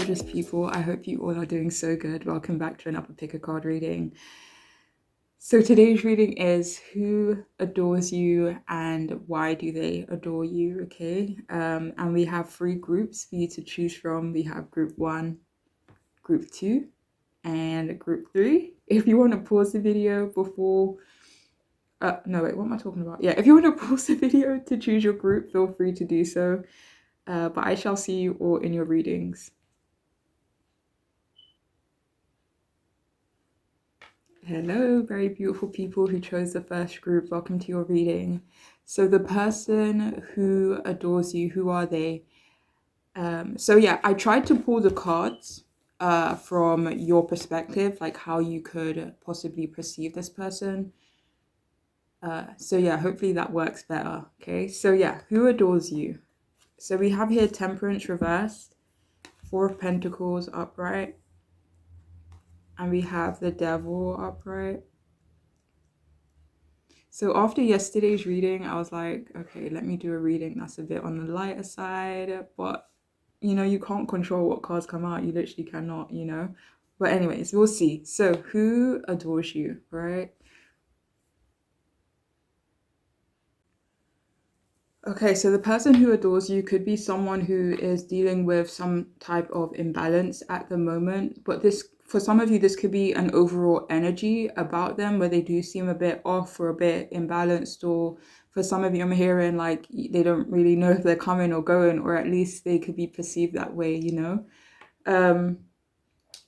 gorgeous people. I hope you all are doing so good. Welcome back to another pick a card reading. So today's reading is who adores you and why do they adore you, okay? And we have 3 groups for you to choose from. We have group 1, group 2, and group 3. If you want to pause the video before... no, wait, what am I talking about? Yeah, if you want to pause the video to choose your group, feel free to do so. But I shall see you all in your readings. Hello, very beautiful people who chose the first group. Welcome to your reading. So the person who adores you, who are they? So yeah, I tried to pull the cards from your perspective, like how you could possibly perceive this person. So yeah, hopefully that works better. Okay, so yeah, who adores you? So we have here Temperance reversed, 4 of Pentacles upright, and we have the Devil upright. So after yesterday's reading, I was like, okay, let me do a reading that's a bit on the lighter side. But, you know, you can't control what cards come out. You literally cannot, you know. But anyways, we'll see. So who adores you, right? Okay, so the person who adores you could be someone who is dealing with some type of imbalance at the moment. But this, for some of you, this could be an overall energy about them where they do seem a bit off or a bit imbalanced. Or for some of you, I'm hearing like they don't really know if they're coming or going, or at least they could be perceived that way, you know.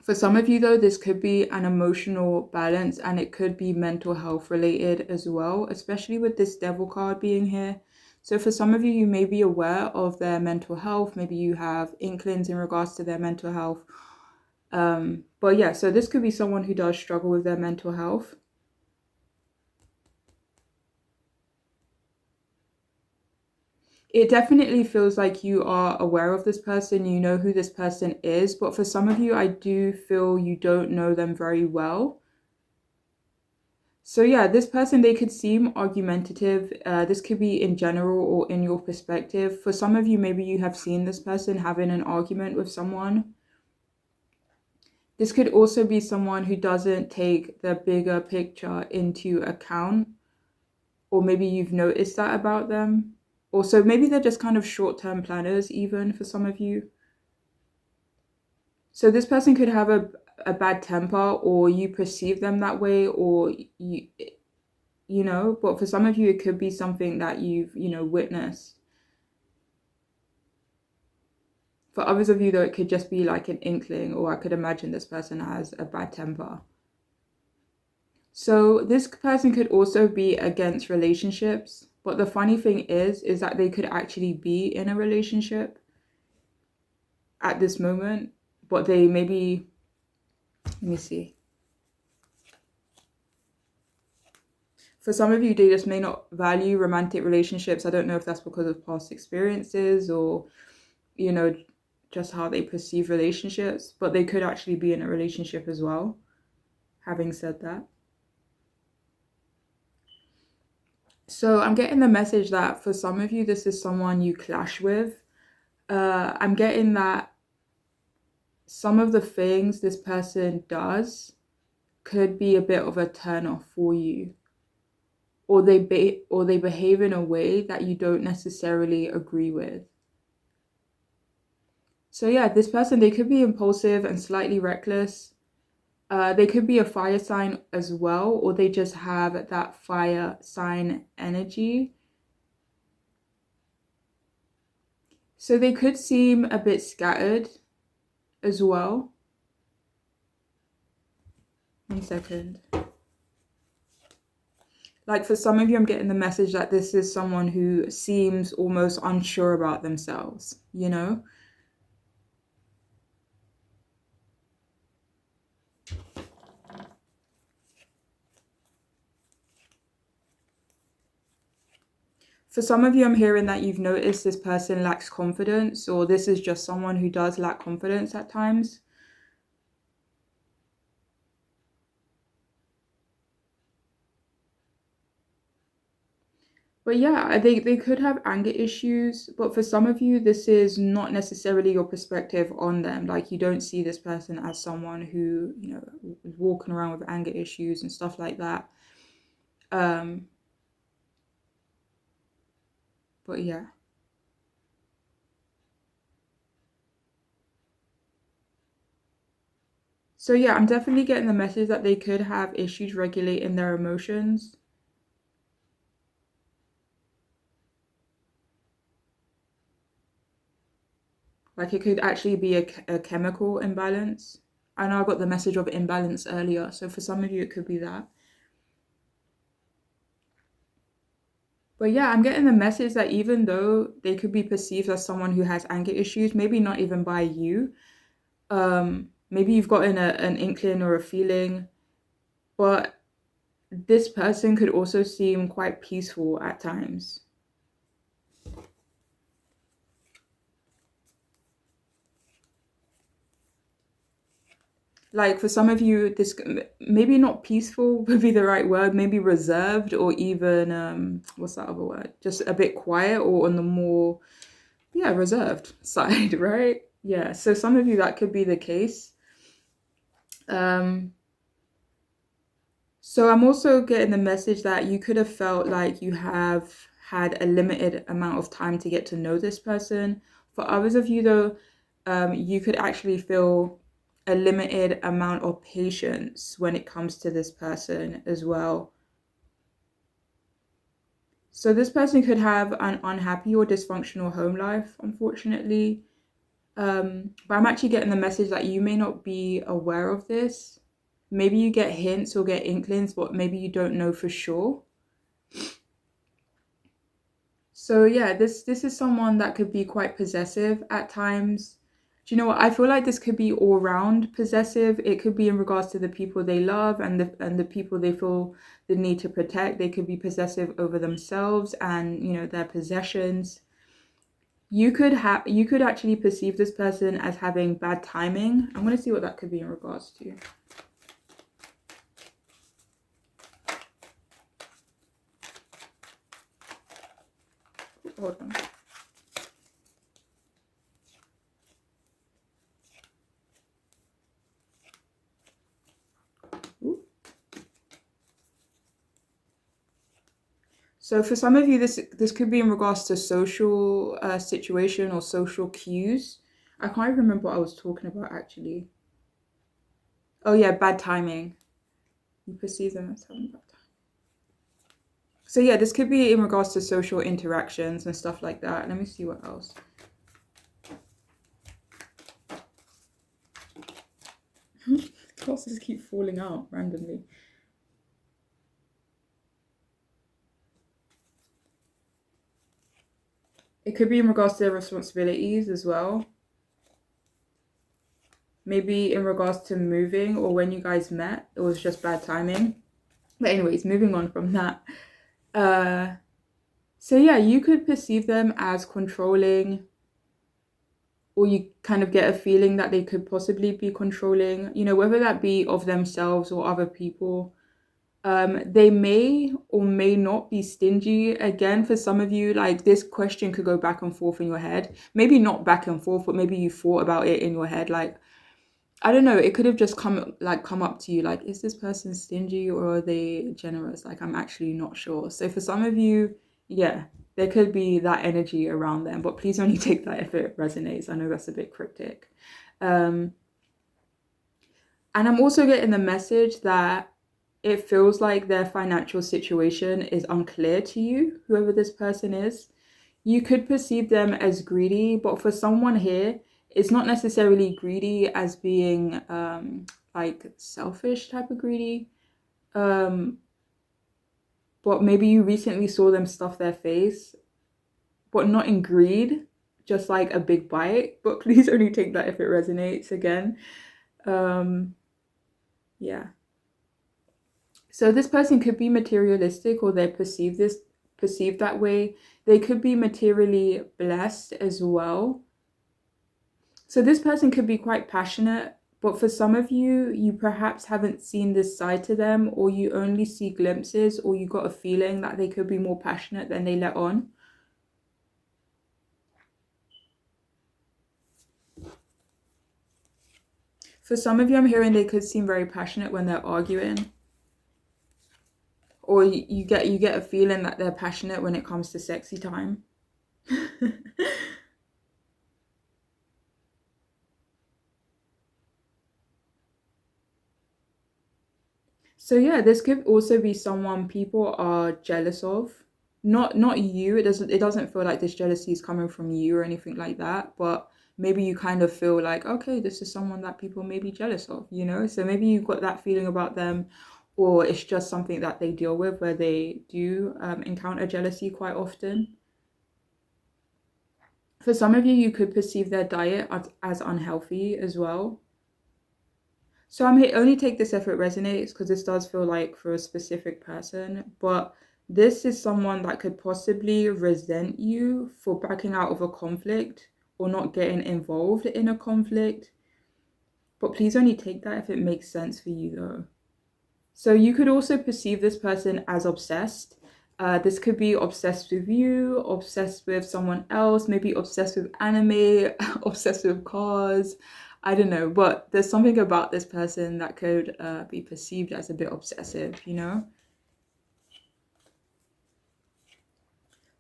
For some of you, though, this could be an emotional balance and it could be mental health related as well, especially with this Devil card being here. So for some of you, you may be aware of their mental health. Maybe you have inklings in regards to their mental health. But yeah, so this could be someone who does struggle with their mental health. It definitely feels like you are aware of this person, you know who this person is, but for some of you, I do feel you don't know them very well. So yeah, this person, they could seem argumentative. This could be in general or in your perspective. For some of you, maybe you have seen this person having an argument with someone. This could also be someone who doesn't take the bigger picture into account, or maybe you've noticed that about them. Also, maybe they're just kind of short-term planners even for some of you. So this person could have a bad temper, or you perceive them that way, or you know, but for some of you, it could be something that you've, you know, witnessed. For others of you, though, it could just be like an inkling, or I could imagine this person has a bad temper. So this person could also be against relationships, but the funny thing is that they could actually be in a relationship at this moment, but they maybe, let me see. For some of you, they just may not value romantic relationships. I don't know if that's because of past experiences or, you know, just how they perceive relationships, but they could actually be in a relationship as well, having said that. So I'm getting the message that for some of you, this is someone you clash with. I'm getting that some of the things this person does could be a bit of a turn off for you, or they behave in a way that you don't necessarily agree with. So yeah, this person, they could be impulsive and slightly reckless. They could be a fire sign as well, or they just have that fire sign energy. So they could seem a bit scattered as well. 1 second. Like for some of you, I'm getting the message that this is someone who seems almost unsure about themselves, you know? For some of you, I'm hearing that you've noticed this person lacks confidence, or this is just someone who does lack confidence at times. But yeah, they could have anger issues, but for some of you, this is not necessarily your perspective on them. Like, you don't see this person as someone who, is walking around with anger issues and stuff like that. Um, but yeah. So yeah, I'm definitely getting the message that they could have issues regulating their emotions. Like, it could actually be a chemical imbalance. I know I got the message of imbalance earlier, so for some of you, it could be that. But yeah, I'm getting the message that even though they could be perceived as someone who has anger issues, maybe not even by you, maybe you've gotten an inkling or a feeling, but this person could also seem quite peaceful at times. Like, for some of you, this maybe not peaceful would be the right word, maybe reserved, or even what's that other word? Just a bit quiet, or on the more, yeah, reserved side, right? Yeah. So some of you, that could be the case. Um, so I'm also getting the message that you could have felt like you have had a limited amount of time to get to know this person. For others of you, though, you could actually feel a limited amount of patience when it comes to this person as well. So this person could have an unhappy or dysfunctional home life, unfortunately. But I'm actually getting the message that you may not be aware of this. Maybe you get hints or get inklings, but maybe you don't know for sure. So yeah, this is someone that could be quite possessive at times. Do you know what? I feel like this could be all round possessive. It could be in regards to the people they love and the people they feel the need to protect. They could be possessive over themselves and, their possessions. You could actually perceive this person as having bad timing. I'm going to see what that could be in regards to. Hold on. Ooh. So for some of you, this could be in regards to social situation or social cues. I can't even remember what I was talking about actually. Oh yeah, bad timing. You perceive them as having bad timing. So yeah, this could be in regards to social interactions and stuff like that. Let me see what else. Glasses keep falling out randomly. It could be in regards to their responsibilities as well. Maybe in regards to moving or when you guys met, it was just bad timing. But anyways, moving on from that. Uh, so yeah, you could perceive them as controlling, or you kind of get a feeling that they could possibly be controlling, whether that be of themselves or other people. They may or may not be stingy. Again, for some of you, like, this question could go back and forth in your head. Maybe not back and forth, but maybe you thought about it in your head. Like, I don't know, it could have just come up to you, like, is this person stingy or are they generous? Like, I'm actually not sure. So for some of you, yeah, there could be that energy around them, but please only take that if it resonates. I know that's a bit cryptic. Um, and I'm also getting the message that it feels like their financial situation is unclear to you, whoever this person is. You could perceive them as greedy, but for someone here, it's not necessarily greedy as being like selfish type of greedy. Um, but maybe you recently saw them stuff their face, but not in greed, just like a big bite. But please only take that if it resonates again. Um, yeah. So this person could be materialistic or they perceived that way. They could be materially blessed as well. So this person could be quite passionate, But for some of you, you perhaps haven't seen this side to them, or you only see glimpses, or you got a feeling that they could be more passionate than they let on. For some of you, I'm hearing they could seem very passionate when they're arguing. Or you get a feeling that they're passionate when it comes to sexy time. So yeah, this could also be someone people are jealous of. Not you. It doesn't feel like this jealousy is coming from you or anything like that, but maybe you kind of feel like, okay, this is someone that people may be jealous of, you know? So maybe you've got that feeling about them, or it's just something that they deal with where they do encounter jealousy quite often. For some of you, you could perceive their diet as unhealthy as well. So I'm here, only take this if it resonates, because this does feel like for a specific person, but this is someone that could possibly resent you for backing out of a conflict or not getting involved in a conflict. But please only take that if it makes sense for you though. So you could also perceive this person as obsessed. This could be obsessed with you, obsessed with someone else, maybe obsessed with anime, obsessed with cars. I don't know, but there's something about this person that could be perceived as a bit obsessive, you know?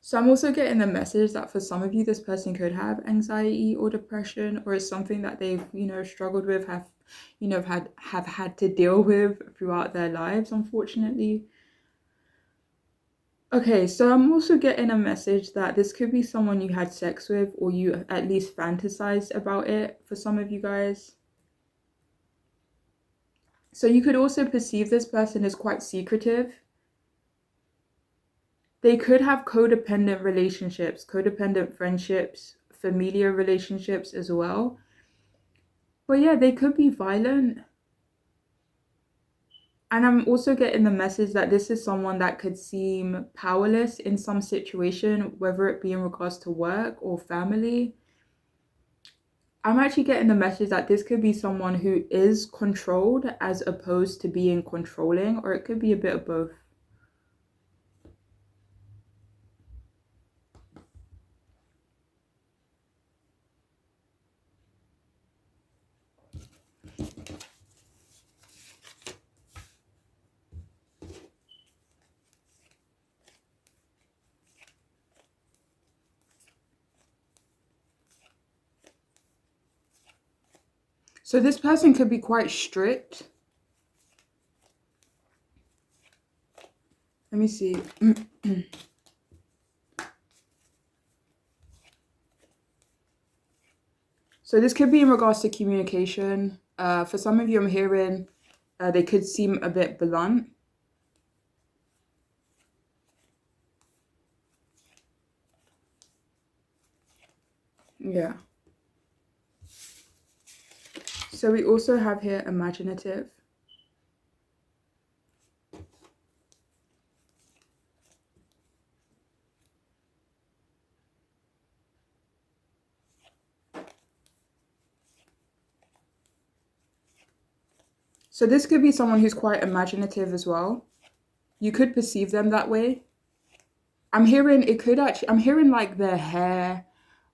So I'm also getting the message that for some of you, this person could have anxiety or depression, or it's something that they've, struggled with, have had to deal with throughout their lives, unfortunately. Okay, so I'm also getting a message that this could be someone you had sex with, or you at least fantasized about it for some of you guys. So you could also perceive this person as quite secretive. They could have codependent relationships, codependent friendships, familiar relationships as well. But yeah, they could be violent. And I'm also getting the message that this is someone that could seem powerless in some situation, whether it be in regards to work or family. I'm actually getting the message that this could be someone who is controlled as opposed to being controlling, or it could be a bit of both. So this person could be quite strict. Let me see. So this could be in regards to communication. For some of you, I'm hearing they could seem a bit blunt. Yeah. So we also have here imaginative. So this could be someone who's quite imaginative as well. You could perceive them that way. I'm hearing like their hair,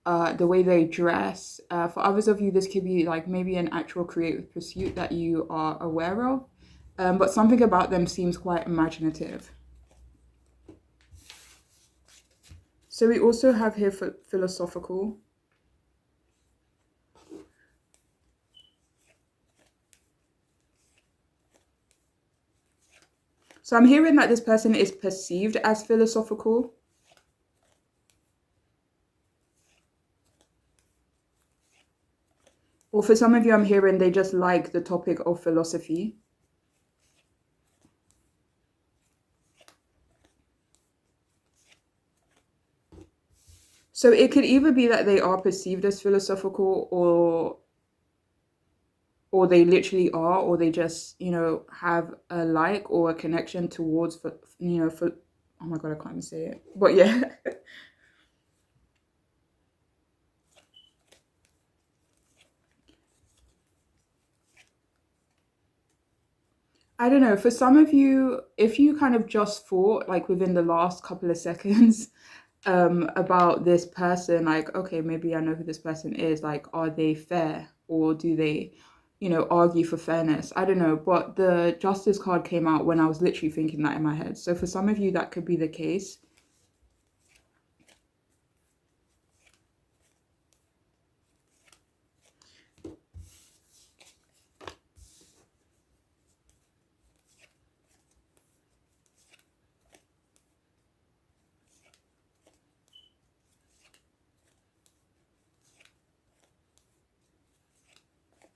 the way they dress. For others of you, this could be like maybe an actual creative pursuit that you are aware of. But something about them seems quite imaginative. So we also have here philosophical. So I'm hearing that this person is perceived as philosophical. Or for some of you, I'm hearing they just like the topic of philosophy. So it could either be that they are perceived as philosophical, or they literally are, or they just, have a like or a connection towards, for oh my God, I can't even say it. But yeah. I don't know, for some of you, if you kind of just thought like within the last couple of seconds about this person, like, okay, maybe I know who this person is, like, are they fair or do they, argue for fairness? I don't know, but the justice card came out when I was literally thinking that in my head. So for some of you, that could be the case.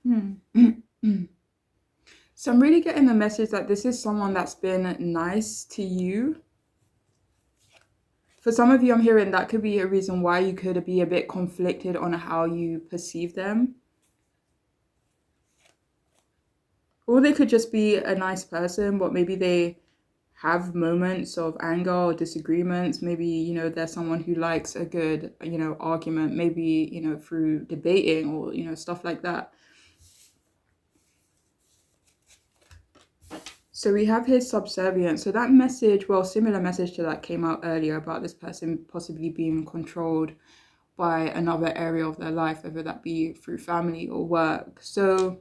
Hmm. So I'm really getting the message that this is someone that's been nice to you. For some of you, I'm hearing that could be a reason why you could be a bit conflicted on how you perceive them. Or they could just be a nice person, but maybe they have moments of anger or disagreements. Maybe, they're someone who likes a good, argument, maybe, through debating or, stuff like that. So we have his subservient. So that message, well, similar message to that came out earlier about this person possibly being controlled by another area of their life, whether that be through family or work. So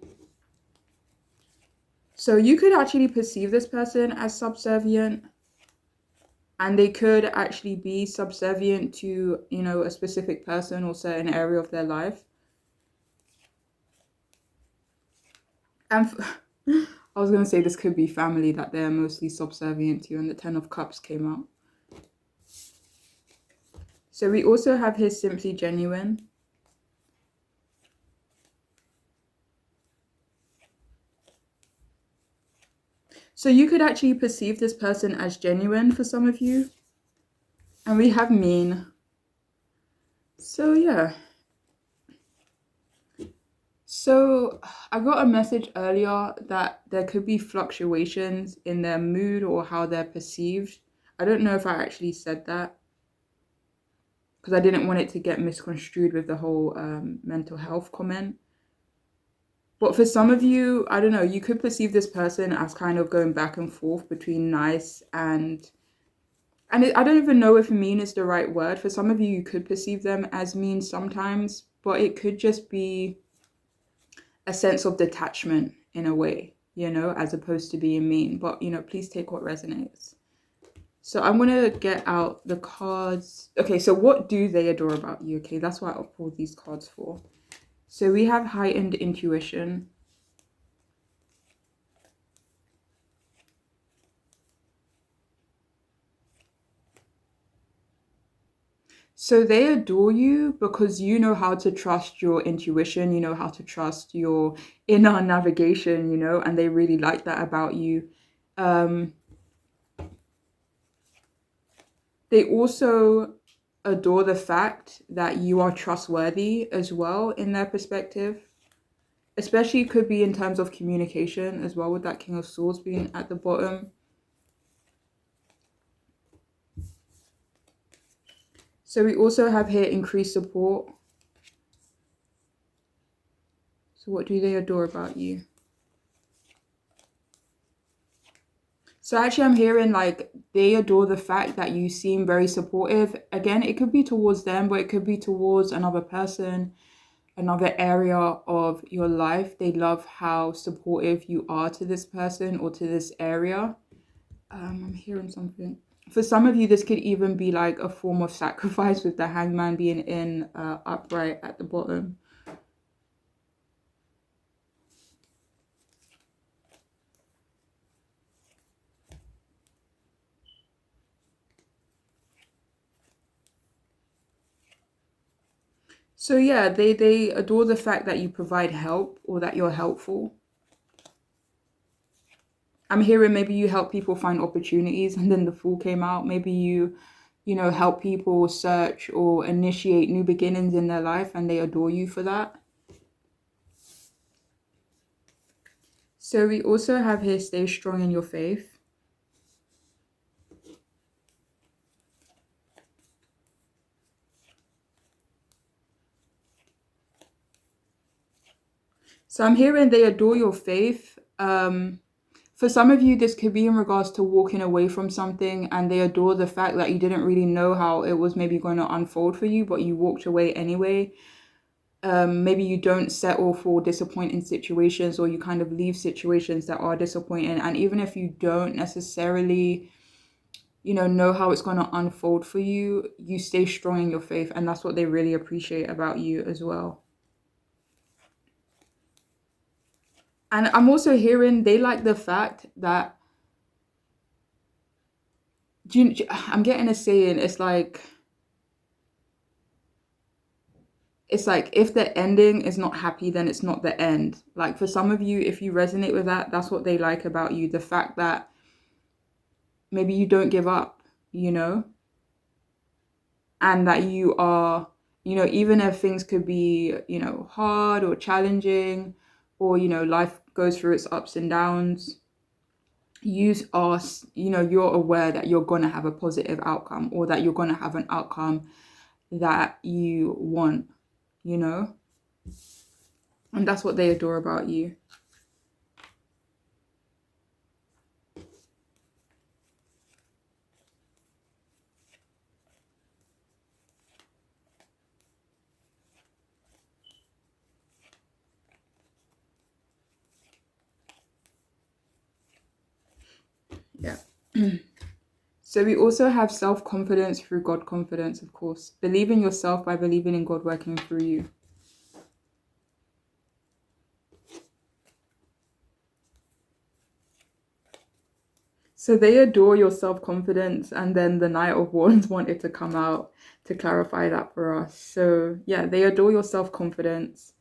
you could actually perceive this person as subservient, and they could actually be subservient to, a specific person or certain area of their life. And I was going to say this could be family that they're mostly subservient to, and the Ten of Cups came out. So we also have his simply genuine. So you could actually perceive this person as genuine for some of you. And we have mean. So yeah. So I got a message earlier that there could be fluctuations in their mood or how they're perceived. I don't know if I actually said that because I didn't want it to get misconstrued with the whole mental health comment. But for some of you, I don't know, you could perceive this person as kind of going back and forth between nice I don't even know if mean is the right word. For some of you, you could perceive them as mean sometimes, but it could just be a sense of detachment in a way, as opposed to being mean. But, please take what resonates. So I'm going to get out the cards. Okay, so what do they adore about you? Okay, that's what I've pulled these cards for. So we have heightened intuition. So they adore you because you know how to trust your intuition, you know how to trust your inner navigation, and they really like that about you. Um, they also adore the fact that you are trustworthy as well in their perspective, especially could be in terms of communication as well, with that King of Swords being at the bottom. So we also have here increased support. So what do they adore about you? So actually I'm hearing like they adore the fact that you seem very supportive. Again, it could be towards them, but it could be towards another person, another area of your life. They love how supportive you are to this person or to this area. I'm hearing something. For some of you, this could even be like a form of sacrifice with the hangman being in upright at the bottom. So yeah, they adore the fact that you provide help or that you're helpful. I'm hearing maybe you help people find opportunities, and then the Fool came out. Maybe you help people search or initiate new beginnings in their life, and they adore you for that. So we also have here, stay strong in your faith. So I'm hearing they adore your faith. For some of you, this could be in regards to walking away from something, and they adore the fact that you didn't really know how it was maybe going to unfold for you, but you walked away anyway. Maybe you don't settle for disappointing situations, or you kind of leave situations that are disappointing. And even if you don't necessarily, know how it's going to unfold for you, you stay strong in your faith. And that's what they really appreciate about you as well. And I'm also hearing they like the fact that, I'm getting a saying, it's like if the ending is not happy, then it's not the end. Like for some of you, if you resonate with that, that's what they like about you. The fact that maybe you don't give up, and that you are, even if things could be, hard or challenging, or, life goes through its ups and downs, you are, you're aware that you're going to have a positive outcome, or that you're going to have an outcome that you want, you know? And that's what they adore about you. Yeah. So we also have self-confidence through God confidence, of course. Believe in yourself by believing in God working through you. So they adore your self-confidence, and then the Knight of Wands wanted to come out to clarify that for us. So yeah, they adore your self-confidence.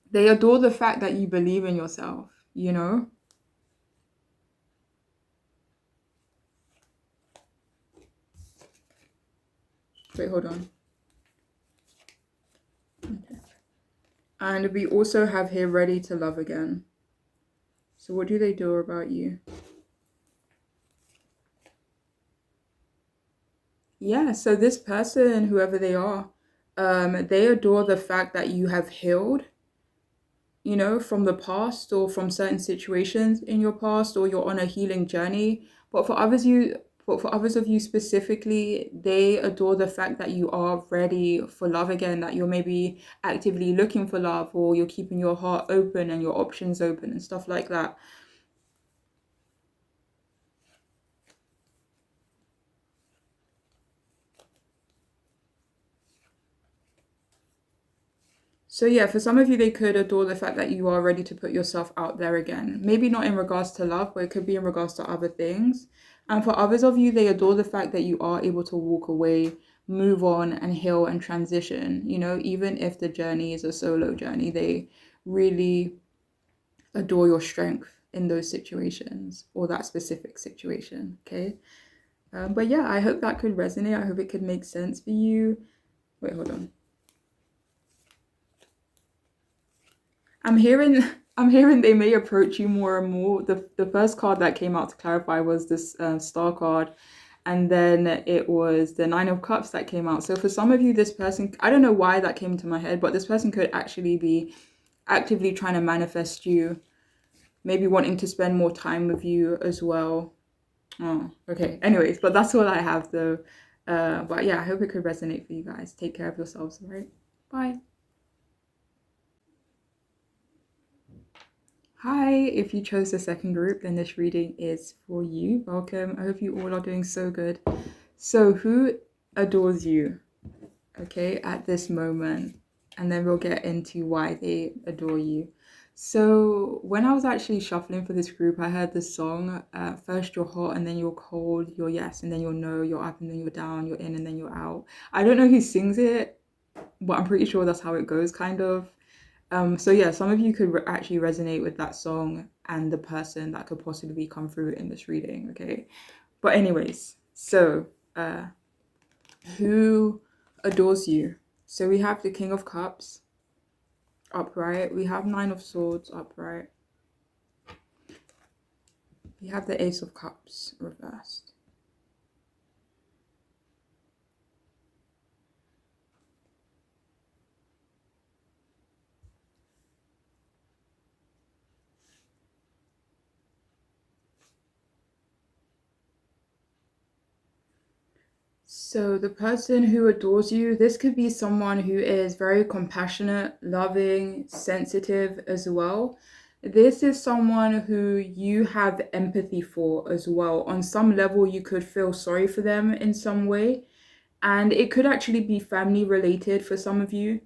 They adore the fact that you believe in yourself, Wait, hold on. Okay. And we also have here ready to love again. So what do they adore about you? Yeah, so this person, whoever they are, they adore the fact that you have healed, from the past, or from certain situations in your past, or you're on a healing journey. But for others of you specifically, they adore the fact that you are ready for love again, that you're maybe actively looking for love, or you're keeping your heart open and your options open and stuff like that. So yeah, for some of you, they could adore the fact that you are ready to put yourself out there again. Maybe not in regards to love, but it could be in regards to other things. And for others of you, they adore the fact that you are able to walk away, move on, and heal and transition. Even if the journey is a solo journey, they really adore your strength in those situations, or that specific situation. Okay. But yeah, I hope that could resonate. I hope it could make sense for you. Wait, hold on. I'm hearing I'm hearing they may approach you more and more. The first card that came out to clarify was this star card, and then it was the Nine of Cups that came out. So for some of you, this person, I don't know why that came to my head, but this person could actually be actively trying to manifest you, maybe wanting to spend more time with you as well. Oh, okay. Anyways, but that's all I have though. But yeah, I hope it could resonate for you guys. Take care of yourselves, all right? Bye. Hi, if you chose the second group, then this reading is for you. Welcome. I hope you all are doing so good. So, who adores you, okay, at this moment? And then we'll get into why they adore you. So, when I was actually shuffling for this group, I heard this song, first you're hot and then you're cold, you're yes and then you're no, you're up and then you're down, you're in and then you're out. I don't know who sings it, but I'm pretty sure that's how it goes, kind of. So yeah, some of you could actually resonate with that song and the person that could possibly come through in this reading, okay? But anyways, so who adores you? So we have the King of Cups upright. We have Nine of Swords upright. We have the Ace of Cups reversed. So, the person who adores you, this could be someone who is very compassionate, loving, sensitive as well. This is someone who you have empathy for as well. On some level, you could feel sorry for them in some way, and it could actually be family related for some of you.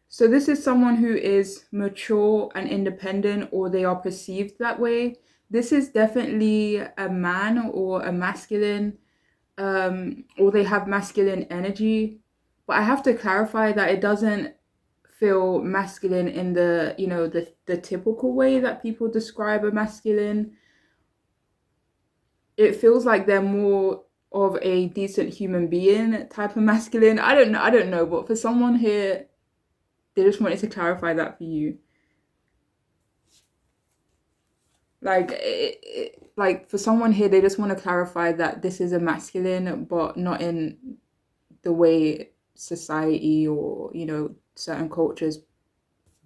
So, this is someone who is mature and independent, or they are perceived that way. This is definitely a man or a masculine, or they have masculine energy. But I have to clarify that it doesn't feel masculine in the, the typical way that people describe a masculine. It feels like they're more of a decent human being type of masculine. I don't know, but for someone here, they just wanted to clarify that for you. Like for someone here, they just want to clarify that this is a masculine, but not in the way society or certain cultures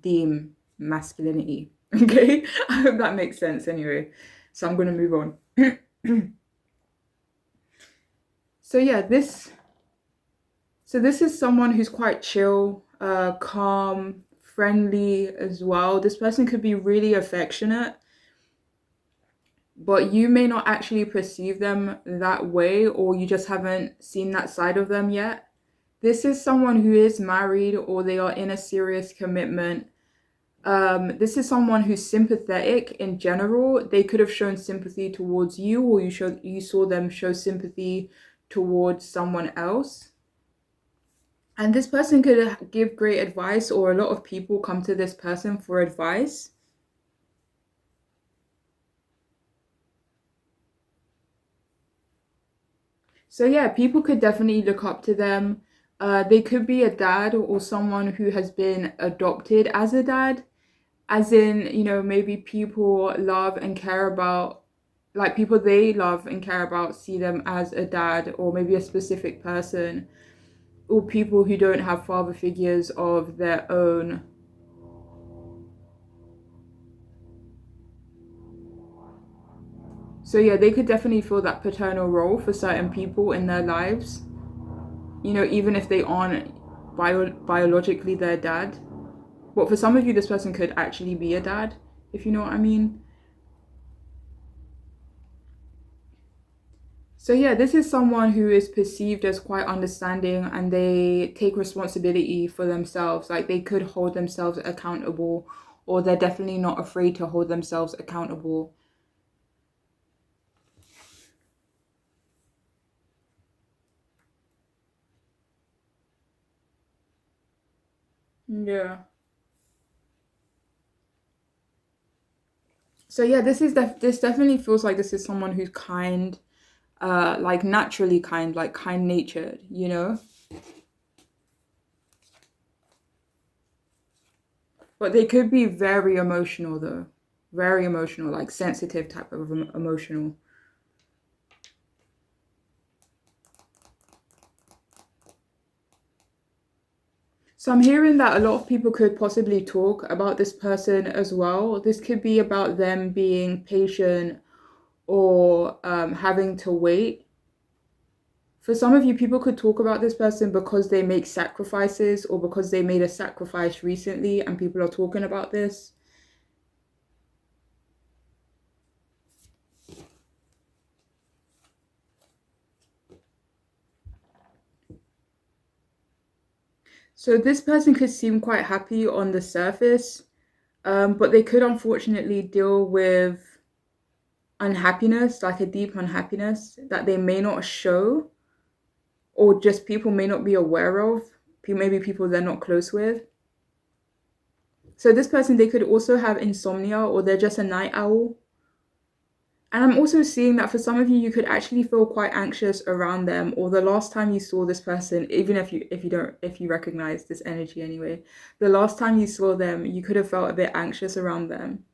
deem masculinity. Okay, I hope that makes sense. Anyway, so I'm gonna move on. So yeah, this is someone who's quite chill, calm, friendly as well. This person could be really affectionate, but you may not actually perceive them that way, or you just haven't seen that side of them yet. This is someone who is married or they are in a serious commitment. This is someone who's sympathetic in general. They could have shown sympathy towards you, or you saw them show sympathy towards someone else. And this person could give great advice, or a lot of people come to this person for advice. So yeah, people could definitely look up to them. They could be a dad or someone who has been adopted as a dad, as in, maybe people love and care about, like people they love and care about see them as a dad, or maybe a specific person, or people who don't have father figures of their own. So yeah, they could definitely fill that paternal role for certain people in their lives, even if they aren't biologically their dad. But for some of you, this person could actually be a dad, if you know what I mean. So yeah, this is someone who is perceived as quite understanding, and they take responsibility for themselves. Like they could hold themselves accountable, or they're definitely not afraid to hold themselves accountable. Yeah. So yeah, this definitely feels like this is someone who's kind, like naturally kind, like kind natured. But they could be very emotional though. Very emotional, like sensitive type of emotional. So I'm hearing that a lot of people could possibly talk about this person as well. This could be about them being patient, or having to wait. For some of you, people could talk about this person because they make sacrifices, or because they made a sacrifice recently and people are talking about this. So this person could seem quite happy on the surface, but they could unfortunately deal with unhappiness, like a deep unhappiness that they may not show, or just people may not be aware of, maybe people they're not close with. So this person, they could also have insomnia, or they're just a night owl. And I'm also seeing that for some of you, you could actually feel quite anxious around them, or the last time you saw this person, even if you recognize this energy anyway, the last time you saw them, you could have felt a bit anxious around them.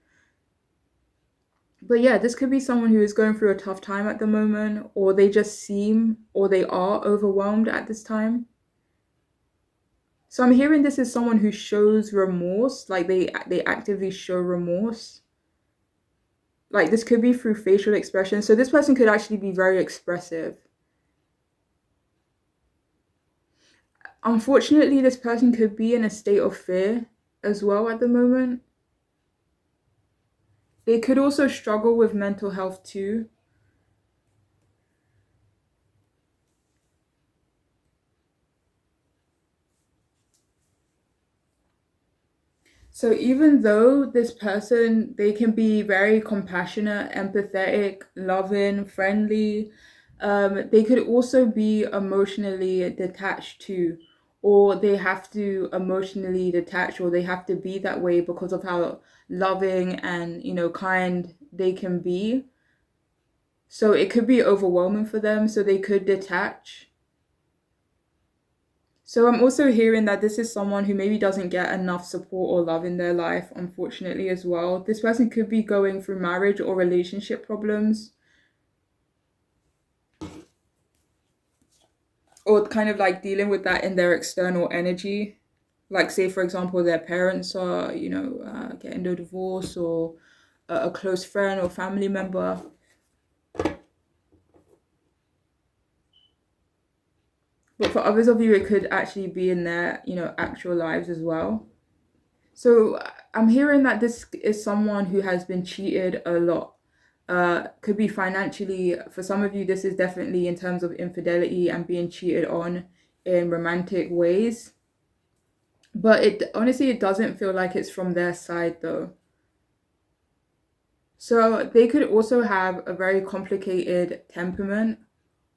But yeah, this could be someone who is going through a tough time at the moment, or they just seem, or they are overwhelmed at this time. So I'm hearing this is someone who shows remorse, like they actively show remorse. Like this could be through facial expression. So this person could actually be very expressive. Unfortunately, this person could be in a state of fear as well at the moment. They could also struggle with mental health too. So even though this person, they can be very compassionate, empathetic, loving, friendly, they could also be emotionally detached too, or they have to emotionally detach, or they have to be that way because of how loving and kind they can be. So it could be overwhelming for them, so they could detach. So I'm also hearing that this is someone who maybe doesn't get enough support or love in their life, unfortunately, as well. This person could be going through marriage or relationship problems, or kind of like dealing with that in their external energy. Like, say, for example, their parents are, getting a divorce, or a close friend or family member. But for others of you, it could actually be in their, actual lives as well. So I'm hearing that this is someone who has been cheated a lot. Could be financially. For some of you, this is definitely in terms of infidelity and being cheated on in romantic ways. But it honestly, it doesn't feel like it's from their side though. So they could also have a very complicated temperament,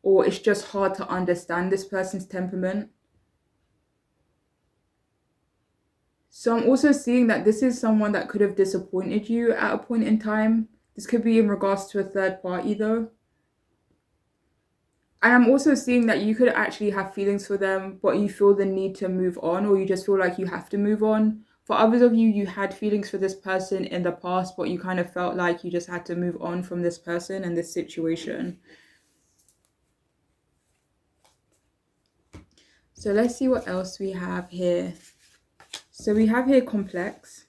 or it's just hard to understand this person's temperament. So I'm also seeing that this is someone that could have disappointed you at a point in time. This could be in regards to a third party though. And I'm also seeing that you could actually have feelings for them, but you feel the need to move on, or you just feel like you have to move on. For others of you, you had feelings for this person in the past, but you kind of felt like you just had to move on from this person and this situation. So let's see what else we have here. So we have here complex.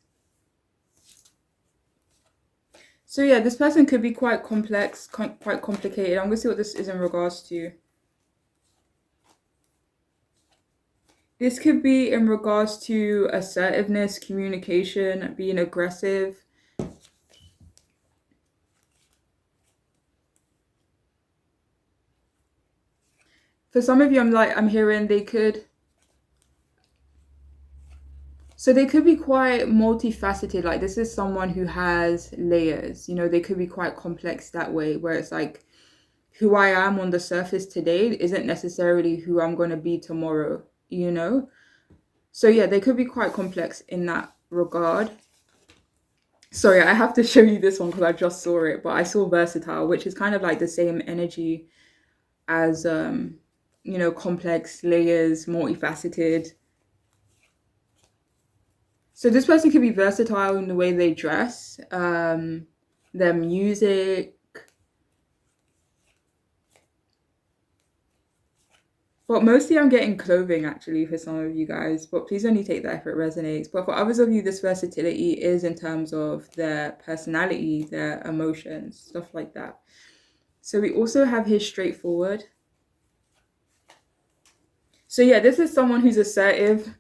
So yeah, this person could be quite complex, quite complicated. I'm gonna see what this is in regards to. This could be in regards to assertiveness, communication, being aggressive. For some of you, I'm hearing they could, so they could be quite multifaceted. Like this is someone who has layers, they could be quite complex that way, where it's like who I am on the surface today isn't necessarily who I'm going to be tomorrow. So yeah, they could be quite complex in that regard. Sorry, I have to show you this one because I just saw it, but I saw versatile, which is kind of like the same energy as complex layers, multifaceted. So this person could be versatile in the way they dress, their music. But mostly I'm getting clothing actually for some of you guys, but please only take that if it resonates. But for others of you, this versatility is in terms of their personality, their emotions, stuff like that. So we also have here straightforward. So yeah, this is someone who's assertive.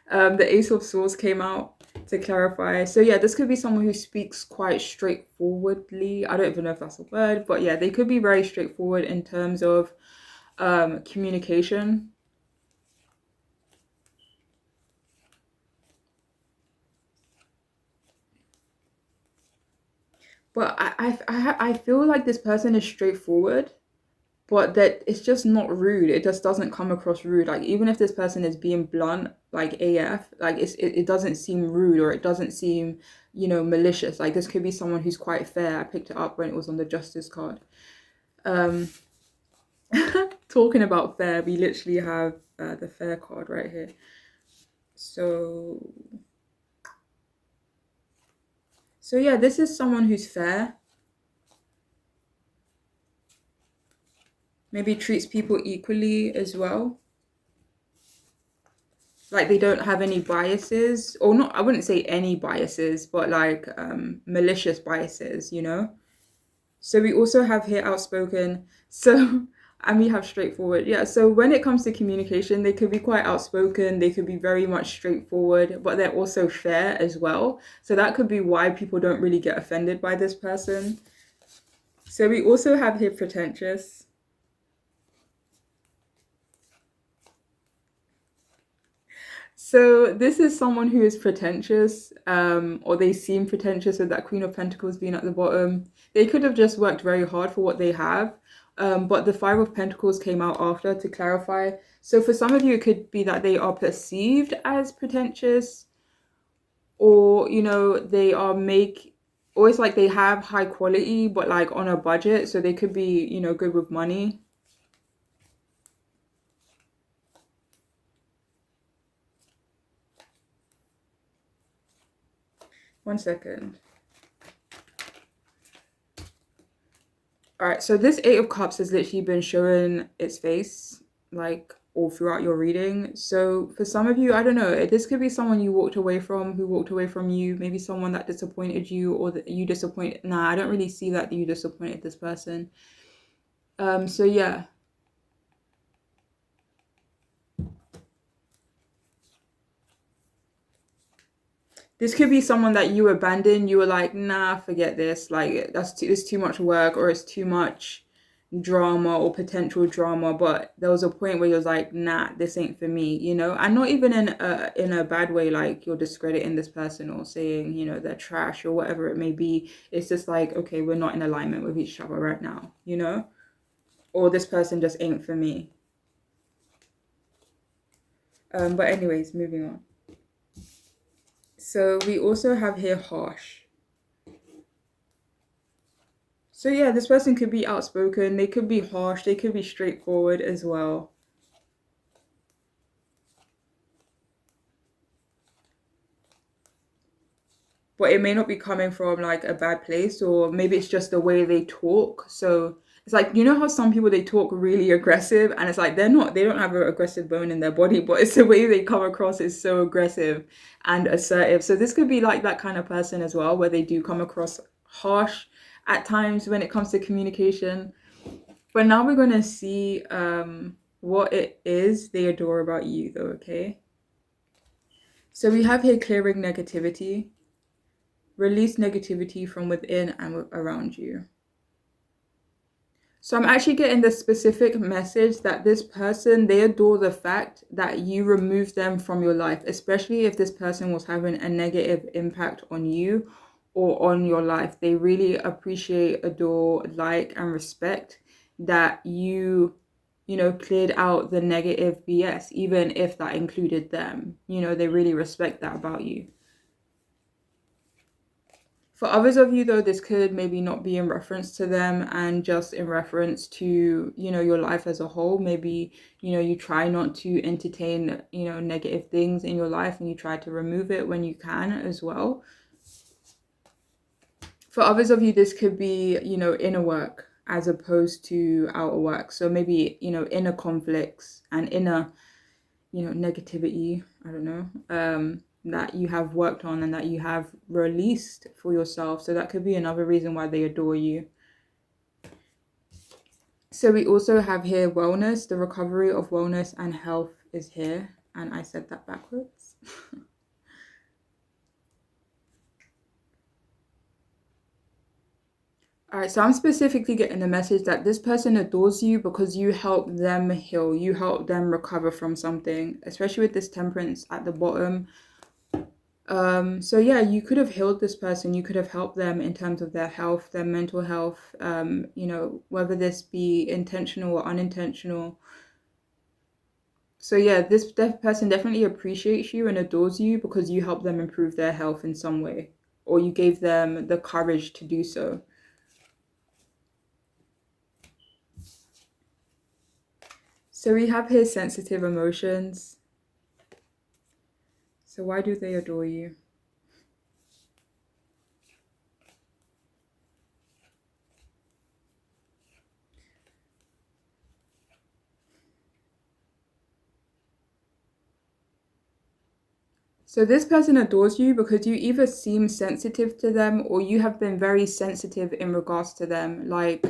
The Ace of Swords came out to clarify. So yeah, this could be someone who speaks quite straightforwardly. I don't even know if that's a word, but yeah, they could be very straightforward in terms of communication. But I feel like this person is straightforward, but that it's just not rude. It just doesn't come across rude. Like even if this person is being blunt, like AF, like it doesn't seem rude, or it doesn't seem, malicious. Like this could be someone who's quite fair. I picked it up when it was on the justice card. Um, talking about fair, we literally have the fair card right here. So yeah, this is someone who's fair. Maybe treats people equally as well. Like they don't have any biases, or not, I wouldn't say any biases, but like malicious biases. So we also have here outspoken. So And we have straightforward. Yeah, so when it comes to communication, they could be quite outspoken, they could be very much straightforward, but they're also fair as well. So that could be why people don't really get offended by this person. So we also have here pretentious. So this is someone who is pretentious, or they seem pretentious with that Queen of Pentacles being at the bottom. They could have just worked very hard for what they have, but the Five of Pentacles came out after to clarify. So for some of you, it could be that they are perceived as pretentious, or they are or it's like they have high quality, but like on a budget, so they could be good with money. One second. All right, so this Eight of Cups has literally been showing its face like all throughout your reading. So for some of you, I don't know, this could be someone you walked away from, who walked away from you, maybe someone that disappointed you, or that you disappointed. Nah, I don't really see that you disappointed this person. So yeah. This could be someone that you abandoned. You were like, nah, forget this. Like, it's too much work, or it's too much drama or potential drama. But there was a point where you're like, nah, this ain't for me, and not even in a bad way, like you're discrediting this person or saying, they're trash or whatever it may be. It's just like, okay, we're not in alignment with each other right now, or this person just ain't for me. But anyways, moving on. So we also have here harsh. So yeah, this person could be outspoken, they could be harsh, they could be straightforward as well. But it may not be coming from like a bad place, or maybe it's just the way they talk. So it's like, how some people, they talk really aggressive, and it's like they don't have an aggressive bone in their body, but it's the way they come across is so aggressive and assertive. So this could be like that kind of person as well, where they do come across harsh at times when it comes to communication. But now we're going to see what it is they adore about you, though, okay? So we have here clearing negativity. Release negativity from within and around you. So I'm actually getting the specific message that this person, they adore the fact that you remove them from your life, especially if this person was having a negative impact on you or on your life. They really appreciate, adore, like, and respect that you cleared out the negative BS, even if that included them. They really respect that about you. For others of you, though, this could maybe not be in reference to them and just in reference to, your life as a whole. Maybe, you try not to entertain, negative things in your life, and you try to remove it when you can as well. For others of you, this could be, inner work as opposed to outer work. So maybe, inner conflicts and inner, negativity, I don't know, that you have worked on and that you have released for yourself. So that could be another reason why they adore you. So we also have here wellness. The recovery of wellness and health is here. And I said that backwards. All right, so I'm specifically getting the message that this person adores you because you help them heal. You help them recover from something, especially with this temperance at the bottom. So yeah, you could have healed this person. You could have helped them in terms of their health, their mental health, whether this be intentional or unintentional. So yeah, this person definitely appreciates you and adores you because you helped them improve their health in some way, or you gave them the courage to do so. So we have here sensitive emotions. So why do they adore you? So this person adores you because you either seem sensitive to them, or you have been very sensitive in regards to them. Like,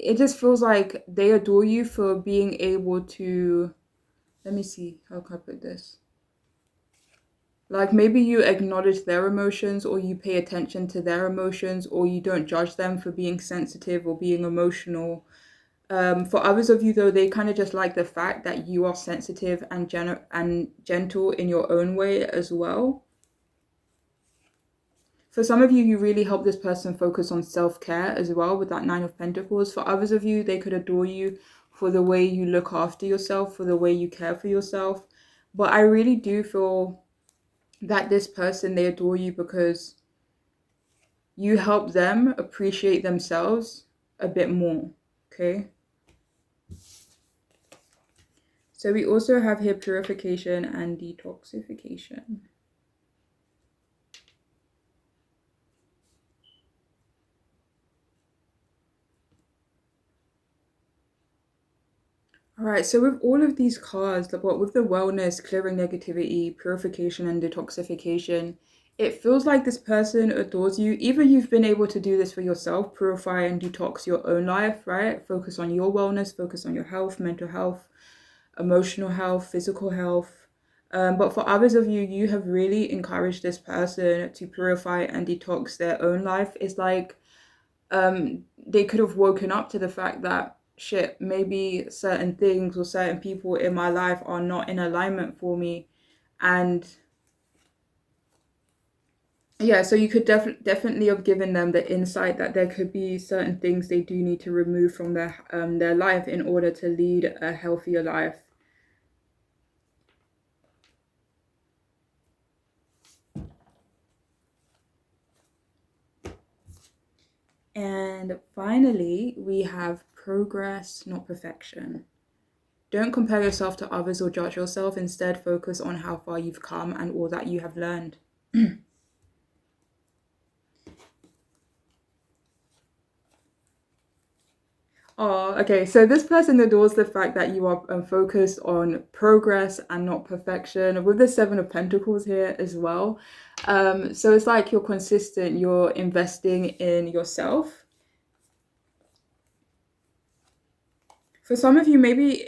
it just feels like they adore you for being able to, let me see, how can I put this? Like maybe you acknowledge their emotions, or you pay attention to their emotions, or you don't judge them for being sensitive or being emotional. For others of you, though, they kind of just like the fact that you are sensitive and gentle in your own way as well. For some of you, you really help this person focus on self-care as well with that Nine of Pentacles. For others of you, they could adore you for the way you look after yourself, for the way you care for yourself. But I really do feel that this person, they adore you because you help them appreciate themselves a bit more, okay? So we also have here purification and detoxification. All right, so with all of these cards, with the wellness, clearing negativity, purification, and detoxification, it feels like this person adores you. Either you've been able to do this for yourself, purify and detox your own life, right? Focus on your wellness, focus on your health, mental health, emotional health, physical health. But for others of you, you have really encouraged this person to purify and detox their own life. It's like they could have woken up to the fact that shit, maybe certain things or certain people in my life are not in alignment for me. And yeah, so you could definitely have given them the insight that there could be certain things they do need to remove from their life in order to lead a healthier life. And finally, we have progress, not perfection. Don't compare yourself to others or judge yourself. Instead, focus on how far you've come and all that you have learned. Oh, okay. So this person adores the fact that you are focused on progress and not perfection, with the Seven of Pentacles here as well. So it's like you're consistent, you're investing in yourself. For some of you, maybe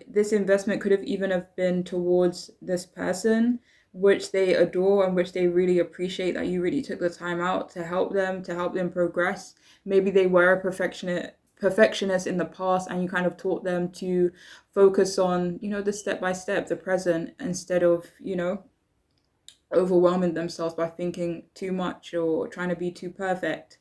this investment could have even have been towards this person, which they adore and which they really appreciate that you really took the time out to help them progress. Maybe they were a perfectionist in the past, and you kind of taught them to focus on, the step by step, the present, instead of, overwhelming themselves by thinking too much or trying to be too perfect.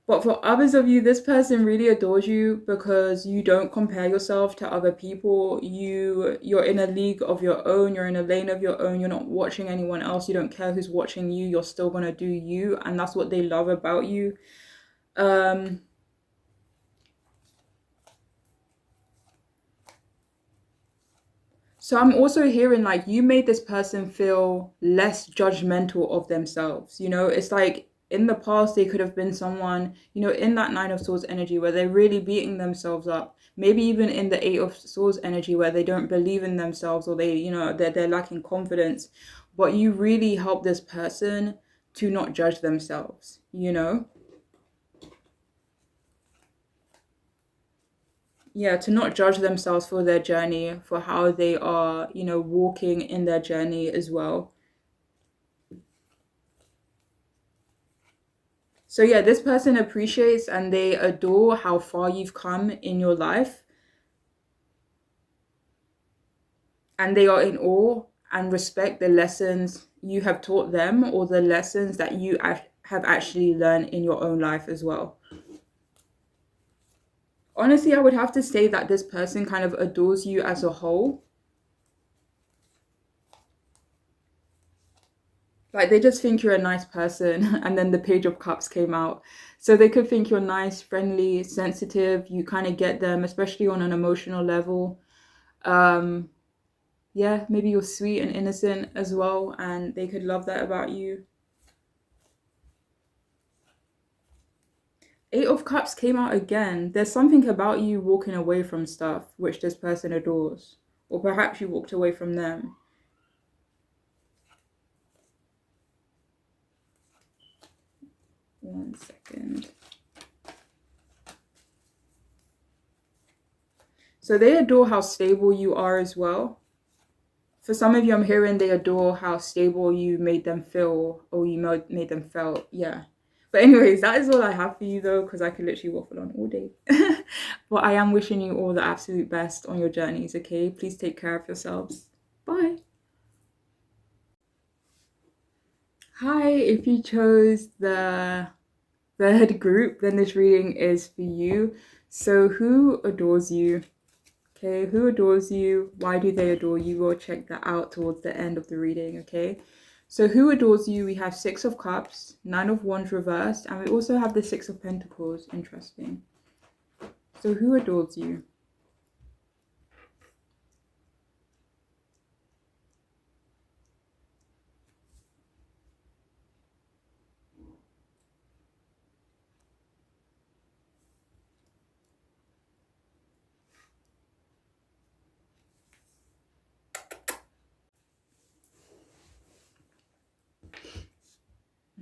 But for others of you, this person really adores you because you don't compare yourself to other people. You're in a league of your own, you're in a lane of your own, you're not watching anyone else, you don't care who's watching you, you're still gonna do you, and that's what they love about you. So I'm also hearing like you made this person feel less judgmental of themselves. It's like in the past they could have been someone, in that Nine of Swords energy where they're really beating themselves up. Maybe even in the Eight of Swords energy where they don't believe in themselves, or they're lacking confidence. But you really help this person to not judge themselves. Yeah, to not judge themselves for their journey, for how they are, walking in their journey as well. So yeah, this person appreciates and they adore how far you've come in your life. And they are in awe and respect the lessons you have taught them, or the lessons that you have actually learned in your own life as well. Honestly, I would have to say that this person kind of adores you as a whole. Like they just think you're a nice person, and then the Page of Cups came out. So they could think you're nice, friendly, sensitive. You kind of get them, especially on an emotional level. Um, yeah, maybe you're sweet and innocent as well, and they could love that about you. Eight of Cups came out again. There's something about you walking away from stuff which this person adores, or perhaps you walked away from them. One second. So they adore how stable you are as well. For some of you, I'm hearing they adore how stable you made them feel, or you made them felt. Yeah. But anyways, that is all I have for you though, because I could literally waffle on all day. But I am wishing you all the absolute best on your journeys, okay? Please take care of yourselves. Bye. Hi, if you chose the third group, then this reading is for you. So who adores you? Okay, who adores you? Why do they adore you? We'll check that out towards the end of the reading, okay? So who adores you? We have Six of Cups, Nine of Wands reversed, and we also have the Six of Pentacles. Interesting. So who adores you?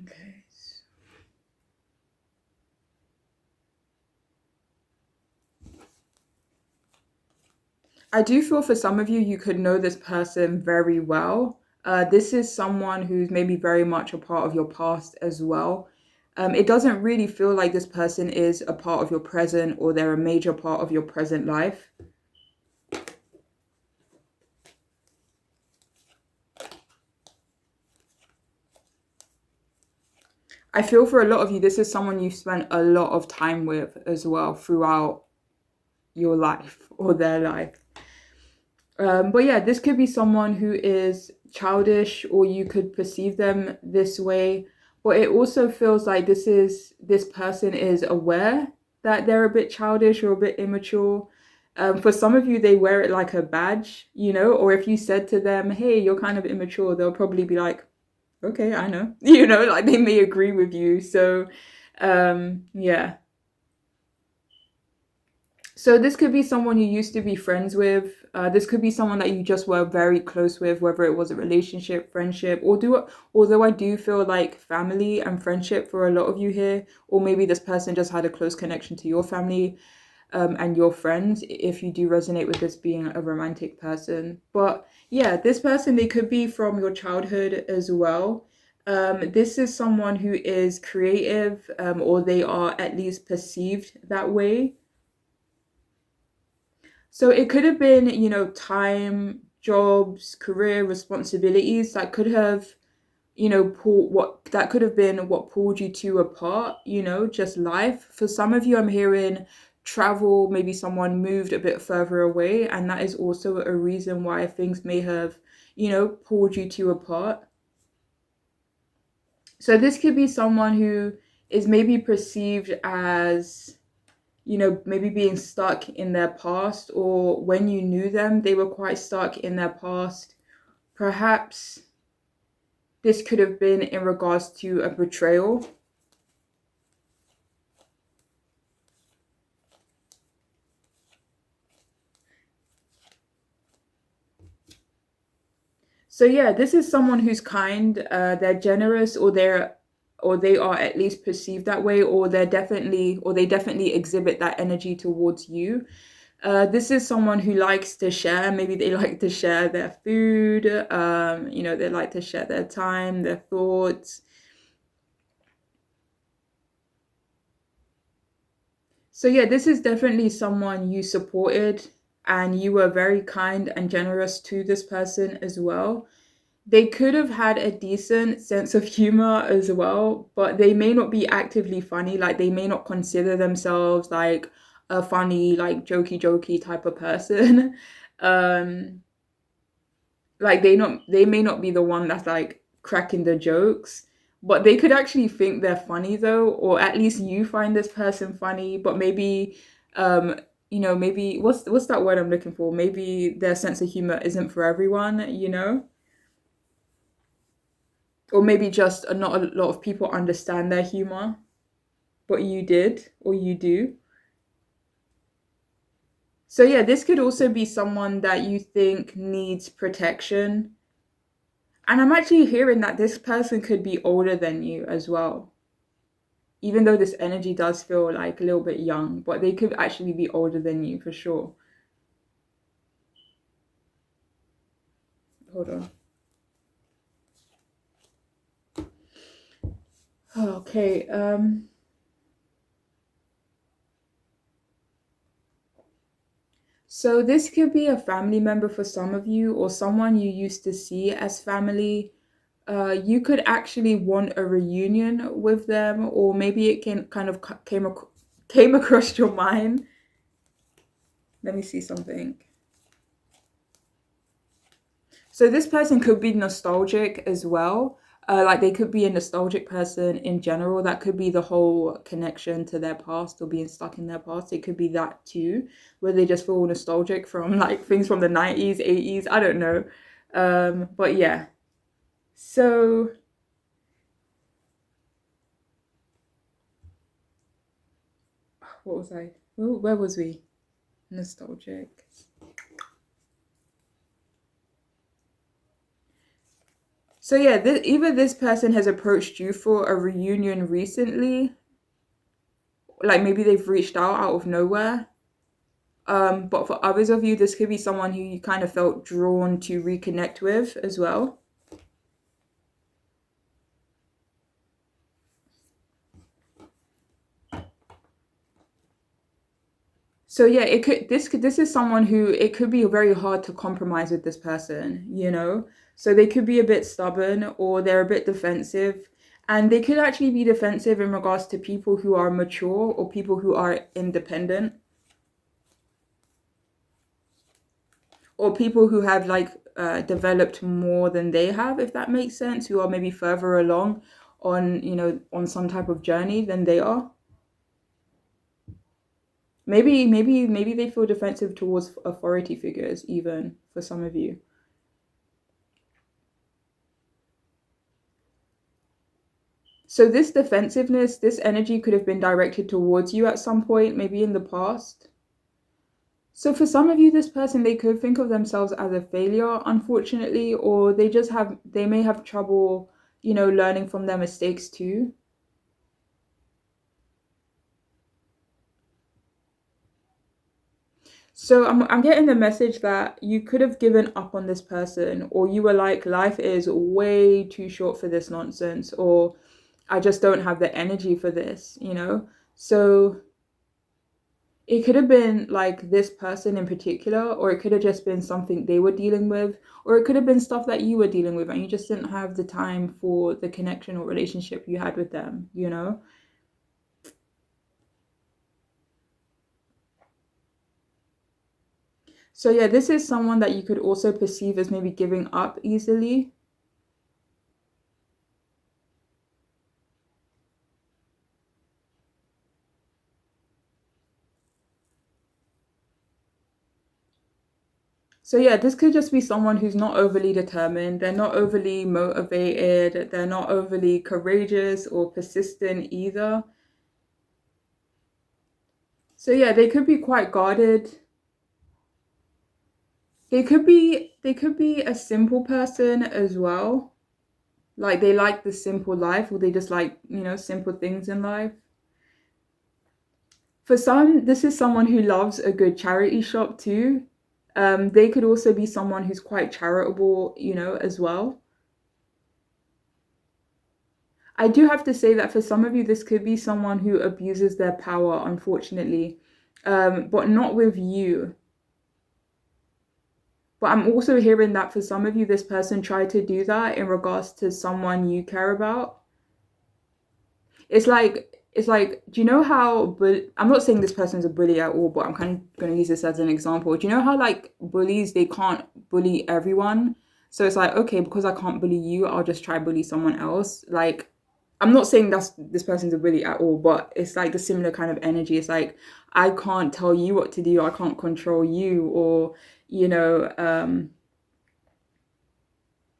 Okay. I do feel for some of you, you could know this person very well. This is someone who's maybe very much a part of your past as well. It doesn't really feel like this person is a part of your present or they're a major part of your present life. I feel for a lot of you, this is someone you've spent a lot of time with as well throughout your life or their life. But yeah, this could be someone who is childish, or you could perceive them this way. But it also feels like this person is aware that they're a bit childish or a bit immature. For some of you, they wear it like a badge, you know, or if you said to them, hey, you're kind of immature, they'll probably be like, okay, I know, you know, like they may agree with you. So, yeah. So this could be someone you used to be friends with. This could be someone that you just were very close with, whether it was a relationship, friendship, although I do feel like family and friendship for a lot of you here, or maybe this person just had a close connection to your family and your friends, if you do resonate with this being a romantic person. But yeah, this person, they could be from your childhood as well. This is someone who is creative, or they are at least perceived that way. So it could have been, you know, time, jobs, career responsibilities that could have, you know, that could have been what pulled you two apart, you know, just life. For some of you, I'm hearing travel, maybe someone moved a bit further away, and that is also a reason why things may have, you know, pulled you two apart. So this could be someone who is maybe perceived as, you know, maybe being stuck in their past, or when you knew them, they were quite stuck in their past. Perhaps this could have been in regards to a betrayal. So yeah, this is someone who's kind, they're generous, or they are at least perceived that way, or they definitely exhibit that energy towards you. This is someone who likes to share. Maybe they like to share their food, you know, they like to share their time, their thoughts. So yeah, this is definitely someone you supported, and you were very kind and generous to this person as well. They could have had a decent sense of humor as well, but they may not be actively funny. Like they may not consider themselves like a funny, like jokey type of person. um like they may not be the one that's like cracking the jokes, but they could actually think they're funny though, or at least you find this person funny. But maybe um you know, maybe what's that word I'm looking for, maybe their sense of humor isn't for everyone, you know, or maybe just not a lot of people understand their humor, but you did, or you do. So yeah, this could also be someone that you think needs protection. And I'm actually hearing that this person could be older than you as well. Even though this energy does feel like a little bit young, but they could actually be older than you for sure. hold on. Okay, so this could be a family member for some of you, or someone you used to see as family. You could actually want a reunion with them, or maybe it can kind of came across your mind. Let me see something. So this person could be nostalgic as well. Like they could be a nostalgic person in general. That could be the whole connection to their past or being stuck in their past. It could be that too, where they just feel nostalgic from like things from the 90s, 80s. I don't know. But yeah. So what was I? Where was we? Nostalgic. So yeah, either this person has approached you for a reunion recently, like maybe they've reached out of nowhere. But for others of you, this could be someone who you kind of felt drawn to reconnect with as well. So yeah, this is someone who it could be very hard to compromise with this person, you know? So they could be a bit stubborn or they're a bit defensive. And they could actually be defensive in regards to people who are mature or people who are independent or people who have like developed more than they have, if that makes sense, who are maybe further along on, on some type of journey than they are. Maybe they feel defensive towards authority figures, even for some of you. So this defensiveness, this energy could have been directed towards you at some point, maybe in the past. So for some of you, this person, they could think of themselves as a failure, unfortunately, or they may have trouble, learning from their mistakes too. So I'm getting the message that you could have given up on this person, or you were like, life is way too short for this nonsense, or I just don't have the energy for this. So it could have been like this person in particular, or it could have just been something they were dealing with, or it could have been stuff that you were dealing with and you just didn't have the time for the connection or relationship you had with them. So yeah, this is someone that you could also perceive as maybe giving up easily. So yeah, this could just be someone who's not overly determined, they're not overly motivated, they're not overly courageous or persistent either. So yeah, they could be quite guarded. They could be a simple person as well. Like they like the simple life or they just like, simple things in life. For some, this is someone who loves a good charity shop too. They could also be someone who's quite charitable, as well. I do have to say that for some of you, this could be someone who abuses their power, unfortunately, but not with you. But I'm also hearing that for some of you, this person tried to do that in regards to someone you care about. It's like, do you know how? But I'm not saying this person's a bully at all, but I'm kind of going to use this as an example. Do you know how like bullies they can't bully everyone? So it's like, okay, because I can't bully you, I'll just try bully someone else. Like, I'm not saying this person's a bully at all, but it's like the similar kind of energy. It's like I can't tell you what to do, I can't control you, or you know,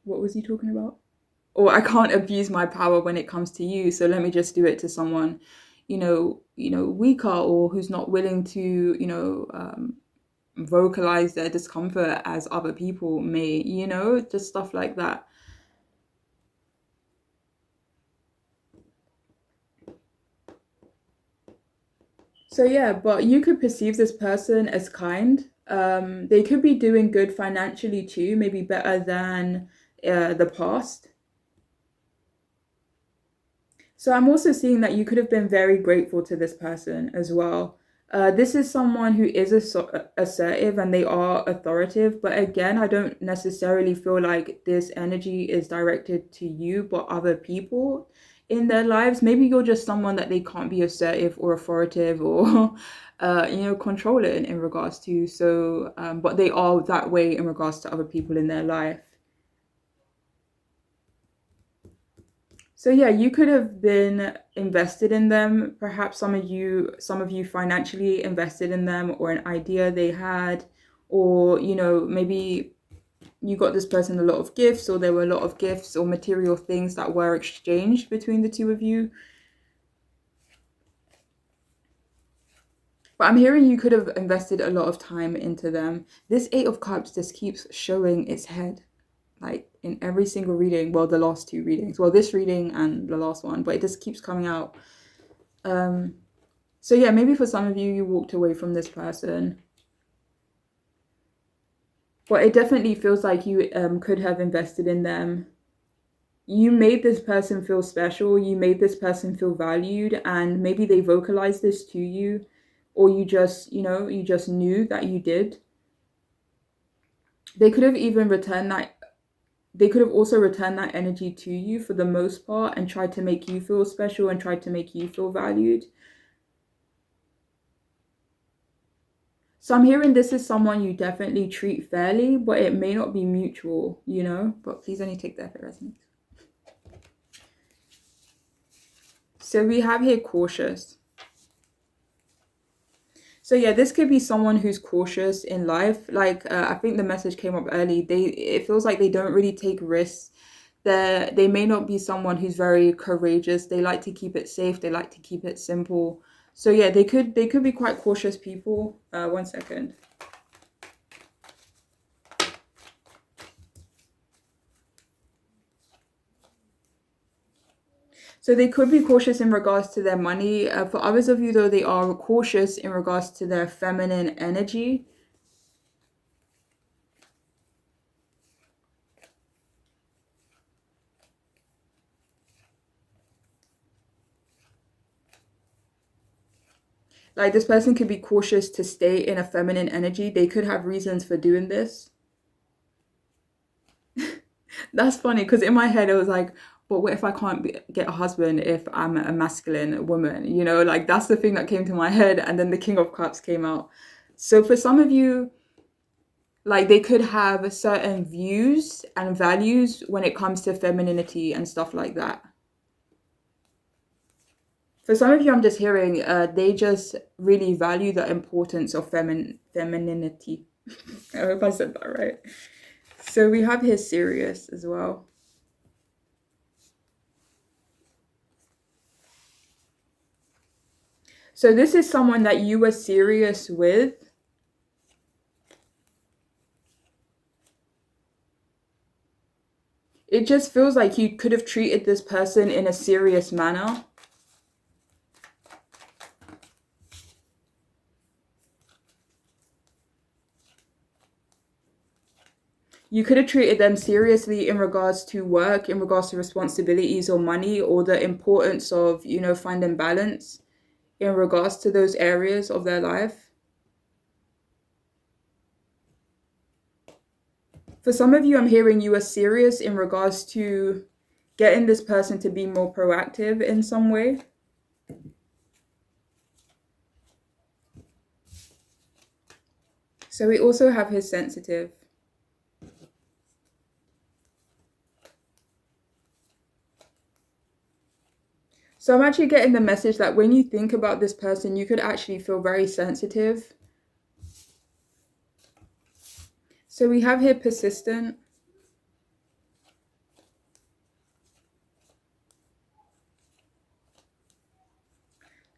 what was he talking about? Or I can't abuse my power when it comes to you. So let me just do it to someone, weaker or who's not willing to, vocalize their discomfort as other people may, just stuff like that. So yeah, but you could perceive this person as kind. They could be doing good financially too, maybe better than the past. So I'm also seeing that you could have been very grateful to this person as well. This is someone who is assertive and they are authoritative, but again, I don't necessarily feel like this energy is directed to you, but other people in their lives. Maybe you're just someone that they can't be assertive or authoritative or, controlling in regards to. So, but they are that way in regards to other people in their life. So yeah, you could have been invested in them. Perhaps some of you financially invested in them or an idea they had, or maybe you got this person a lot of gifts, or there were a lot of gifts or material things that were exchanged between the two of you. But I'm hearing you could have invested a lot of time into them. This Eight of Cups just keeps showing its head, like in every single reading. Well, the last two readings. Well, this reading and the last one, but it just keeps coming out. So yeah, maybe for some of you, you walked away from this person. But it definitely feels like you could have invested in them. You made this person feel special. You made this person feel valued. And maybe they vocalized this to you. Or you just knew that you did. They could have even returned that. They could have also returned that energy to you for the most part and tried to make you feel special and tried to make you feel valued. So I'm hearing this is someone you definitely treat fairly, but it may not be mutual, but please only take that if it resonates. So we have here cautious. So yeah, this could be someone who's cautious in life. Like I think the message came up early. It feels like they don't really take risks. They may not be someone who's very courageous. They like to keep it safe. They like to keep it simple. So yeah, they could be quite cautious people. 1 second. So they could be cautious in regards to their money. For others of you, though, they are cautious in regards to their feminine energy. Like this person could be cautious to stay in a feminine energy. They could have reasons for doing this. That's funny because in my head it was like, but what if I can't get a husband if I'm a masculine woman? Like that's the thing that came to my head. And then the King of Cups came out. So for some of you, like they could have certain views and values when it comes to femininity and stuff like that. For some of you, I'm just hearing they just really value the importance of femininity. I hope I said that right. So we have here serious as well. So this is someone that you were serious with. It just feels like you could have treated this person in a serious manner. You could have treated them seriously in regards to work, in regards to responsibilities or money, or the importance of, finding balance in regards to those areas of their life. For some of you, I'm hearing you are serious in regards to getting this person to be more proactive in some way. So we also have his sensitive. So I'm actually getting the message that when you think about this person, you could actually feel very sensitive. So we have here persistent.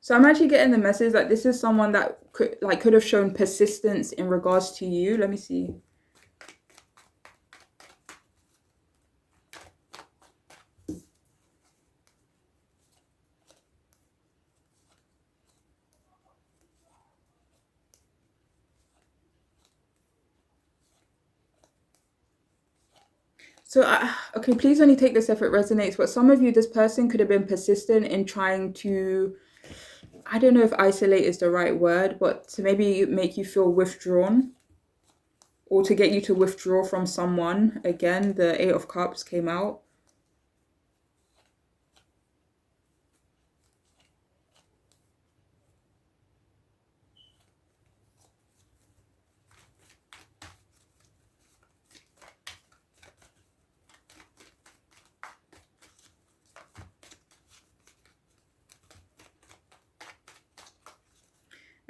So I'm actually getting the message that this is someone that could have shown persistence in regards to you. Let me see. So, okay, please only take this if it resonates. But some of you, this person could have been persistent in trying to, I don't know if isolate is the right word, but to maybe make you feel withdrawn or to get you to withdraw from someone. Again, the Eight of Cups came out.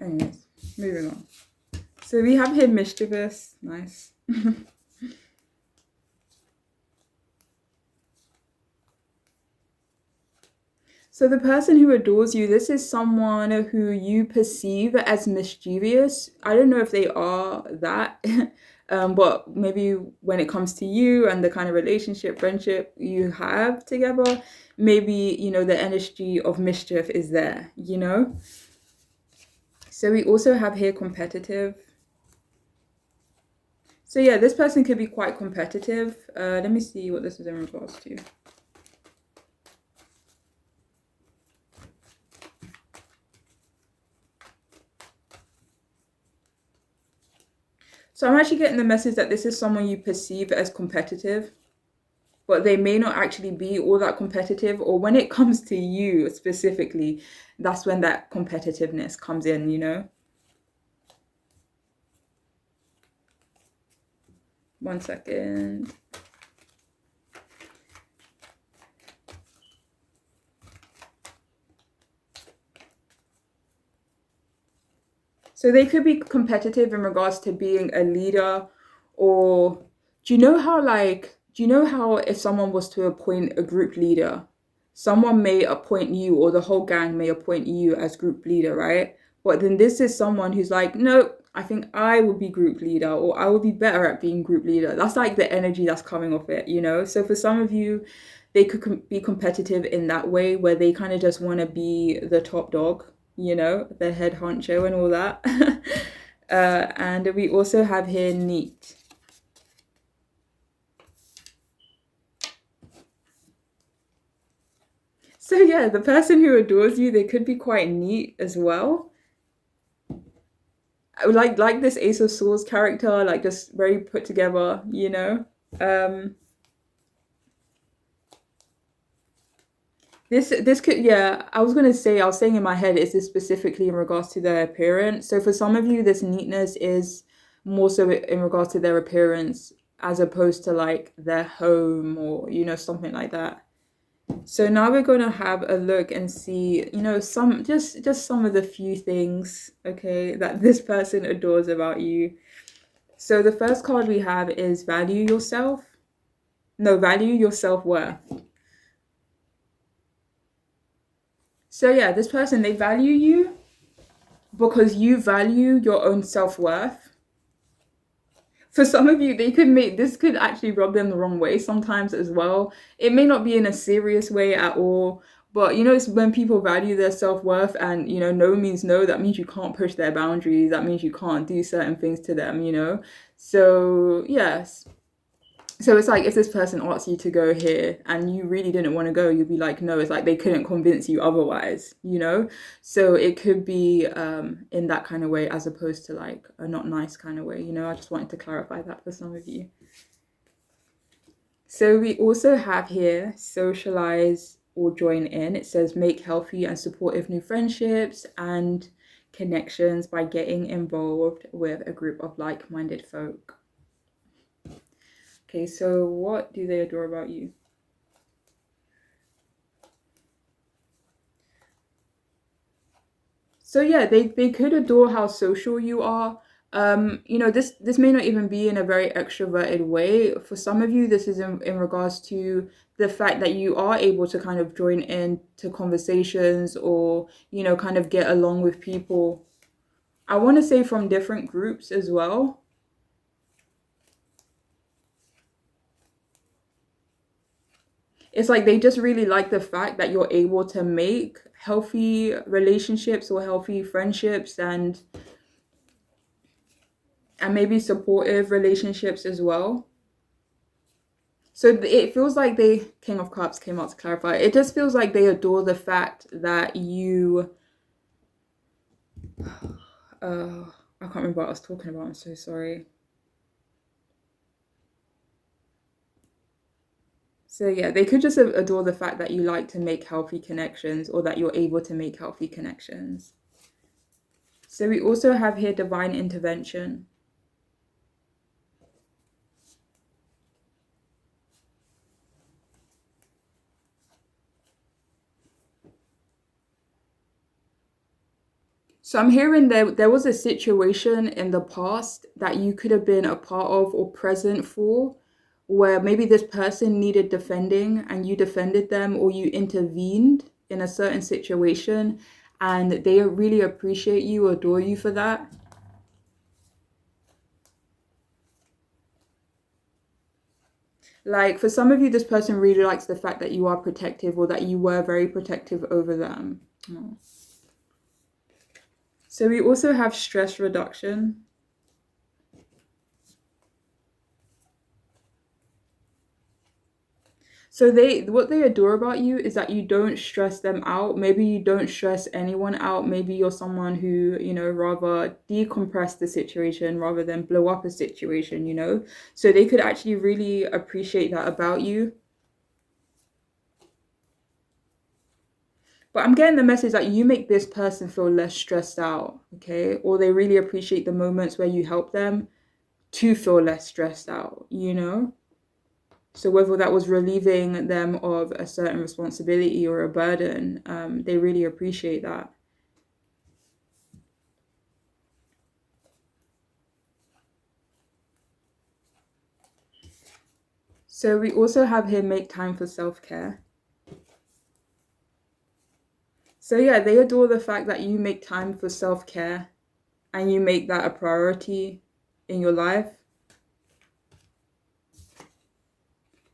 Anyways, moving on. So we have here mischievous. Nice. So the person who adores you, this is someone who you perceive as mischievous. I don't know if they are that, but maybe when it comes to you and the kind of relationship, friendship you have together, maybe, the energy of mischief is there, So we also have here competitive. So yeah, this person could be quite competitive. Let me see what this is in regards to. So I'm actually getting the message that this is someone you perceive as competitive, but they may not actually be all that competitive, or when it comes to you specifically, that's when that competitiveness comes in. One second. So they could be competitive in regards to being a leader, or do you know how if someone was to appoint a group leader, someone may appoint you or the whole gang may appoint you as group leader, right? But then this is someone who's like, no, I think I will be group leader or I will be better at being group leader. That's like the energy that's coming off it. So for some of you, they could be competitive in that way where they kind of just want to be the top dog, the head honcho and all that. And we also have here neat. So yeah, the person who adores you, they could be quite neat as well. I would like this Ace of Swords character, like just very put together. Um, this could, yeah, I was saying in my head, is this specifically in regards to their appearance? So for some of you, this neatness is more so in regards to their appearance as opposed to like their home or something like that. So now we're going to have a look and see, some just some of the few things, okay, that this person adores about you. So the first card we have is value yourself. No, value your self-worth. So yeah, this person, they value you because you value your own self-worth. For some of you, this could actually rub them the wrong way sometimes as well. It may not be in a serious way at all, but it's when people value their self-worth and no means no, that means you can't push their boundaries, that means you can't do certain things to them. So yes. So it's like if this person asks you to go here and you really didn't want to go, you'd be like, no, it's like they couldn't convince you otherwise. So it could be in that kind of way as opposed to like a not nice kind of way. I just wanted to clarify that for some of you. So we also have here socialize or join in. It says make healthy and supportive new friendships and connections by getting involved with a group of like-minded folk. Okay, so what do they adore about you? So yeah, they could adore how social you are. This may not even be in a very extroverted way. For some of you, this is in regards to the fact that you are able to kind of join in to conversations or, kind of get along with people. I want to say from different groups as well. It's like they just really like the fact that you're able to make healthy relationships or healthy friendships and maybe supportive relationships as well. So it feels like they, King of Cups came out to clarify. It just feels like they adore the fact that you, I can't remember what I was talking about. I'm so sorry. So yeah, they could just adore the fact that you like to make healthy connections or that you're able to make healthy connections. So we also have here divine intervention. So I'm hearing there was a situation in the past that you could have been a part of or present for, where maybe this person needed defending and you defended them or you intervened in a certain situation, and they really appreciate you, adore you for that. Like for some of you, this person really likes the fact that you are protective or that you were very protective over them. Oh. So we also have stress reduction. So what they adore about you is that you don't stress them out. Maybe you don't stress anyone out. Maybe you're someone who, rather decompress the situation rather than blow up a situation. So they could actually really appreciate that about you. But I'm getting the message that you make this person feel less stressed out, okay? Or they really appreciate the moments where you help them to feel less stressed out. So whether that was relieving them of a certain responsibility or a burden, they really appreciate that. So we also have here make time for self-care. So yeah, they adore the fact that you make time for self-care and you make that a priority in your life.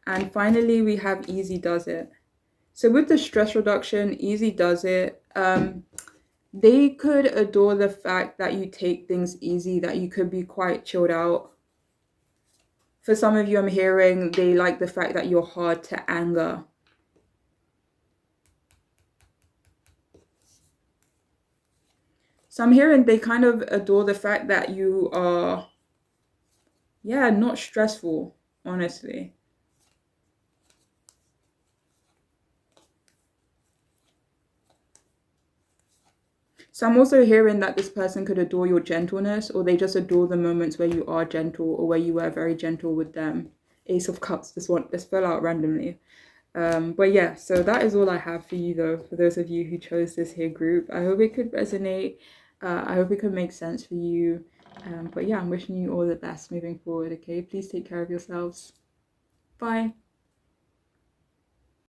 And finally, we have easy does it. So with the stress reduction, easy does it. They could adore the fact that you take things easy, that you could be quite chilled out. For some of you, I'm hearing they like the fact that you're hard to anger. So I'm hearing they kind of adore the fact that you are, yeah, not stressful, honestly. So I'm also hearing that this person could adore your gentleness, or they just adore the moments where you are gentle or where you were very gentle with them. Ace of Cups, this fell out randomly. But yeah, so that is all I have for you though, for those of you who chose this here group. I hope it could resonate. I hope it could make sense for you. But yeah, I'm wishing you all the best moving forward, okay? Please take care of yourselves. Bye.